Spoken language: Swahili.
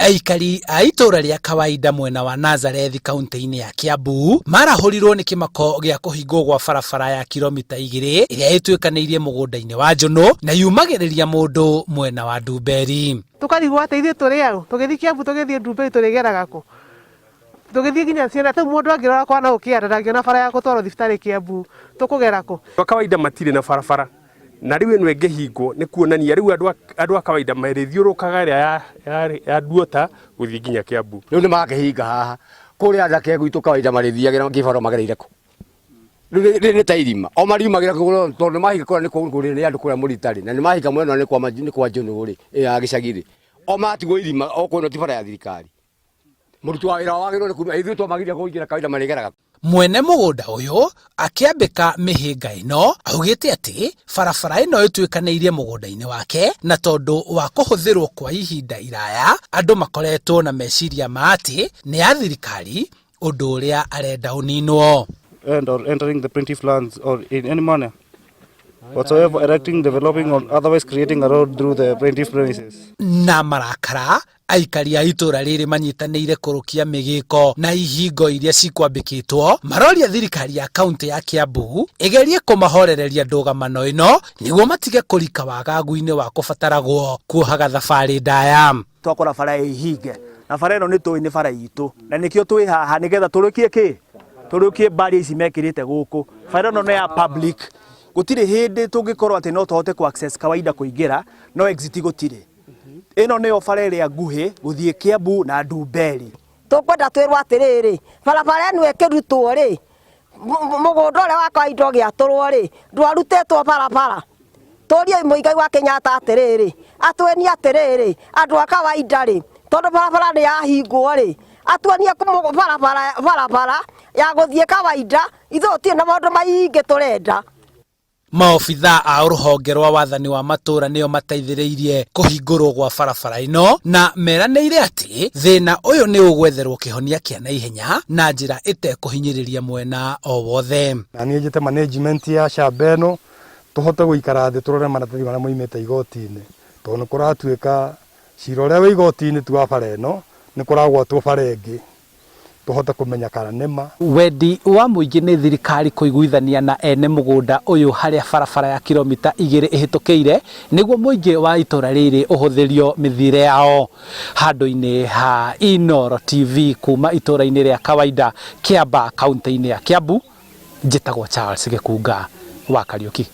Aikari a itura ria kawaida mwena wa Nazareth kaunti-ini ya Kiambu marahorirwo ni kimako gia kuhingwo gwa barabara ya kilomita 2 iria itwikanirie mugunda-ini wa Njono na yumagiriria mundu mwena wa Ndumberi. Tukarigwo ateithie turi au tugithi Kiambu tugithie Ndumberi turigeraga ku tugithie nginya ciana ta mundu angirora kwa na ukianda ndangiona bara ya gutwaro thibitari Kiambu tukugera ku kwa kawaida matire na barabara na riu eno engehingo ni kuonania riu andu a kawaida marithiurukaga ya duota guthii nginya Kiambu riu ni makehinga haha kuri anda ke gwitu kawaida marithiagira ngibaro magereire ku riu ni tairima o mariumagira ku tondu mahinga kura ni kuri ni andu kura muritari na ni mahinga mwena ni kwa Njono ri ya gicagiri o matigwo irima o kuno tibara ya thirikari murutu wa wira wagirwo ni kuma ithu to magiria kuingira kawaida marigeraga. Mwene mugunda uyu akiambika mihinga ino augite ati barabara ino itwikanirie mugunda-ini wake na tondu wa kuhuthirwo kwa ihinda iraya andu makoretwo na meciria ma ati ni ya thirikari undu uria arenda uninwo and or entering the plaintiff lands or in any manner whatsoever, erecting, developing or otherwise creating a road through the plaintiff premises. Na marakara aikari a itura riri manyitanĩire kurukia migiko na ihingo iria cikwambikitwo maroria thirikari ya kaunti ya Kiambu igerie kumahorereria ndũgamano ino niguo matige kurika wagagu-ini wa kubataragwo kuohaga thabari ndaya. Twakora bara ihinge na bara ino ni tũĩ nĩ bara itu na nikio twĩ haha nigetha turukie bari ici mekirite guku. Bara ino no ya public gutire hindi tungikorwo ati no tuhote ku access kawaida kuingira no exit gutire. Ino niyo bara iria nguhi guthie Kiambu na Ndumberi. Tukwenda twirwo atiriri barabara ino ikirutwo ri mugunda uria wa kawaida giaturwo ri ndwarutetwo barabara turie muigai wa Kenyatta atiriri atweni atiriri andu a kawaida ri tondu barabara ni yahingwo ri atweni barabara ya guthie kawaida ithuti na maundu maingi turenda. Maofitha a ruhonge rwa wathani wa matura nio mateithiriirie kuhingurwo gwa barabara ino na meranĩire ati thina uyu ni ugwetherwo kihonia kia naihenya na njira itekuhinyiriria mwena o wothe. Na niĩ njĩte management ya shamba ĩno tuhote guikara thĩ turore maratathi maria moimĩte igoti-inĩ tondu nĩ kũratuĩka cira ũrĩa wĩ igoti-inĩ tu wa bara ĩno nĩ kũragwatwo bara ĩngĩ tuhote kumenya kana nima. Wendi wa muingi ni thirikari kuiguithania na ene mugunda uyu haria barabara ya kilomita 2 ihitukiire niguo muingi wa itura riri uhuthirio mithire yao. Handu-ini ha Inooro TV kuma itura-ini ria kawaida Kiamba kaunti-ini ya Kiambu, njitagwo Charles Gikunga wa Kariuki.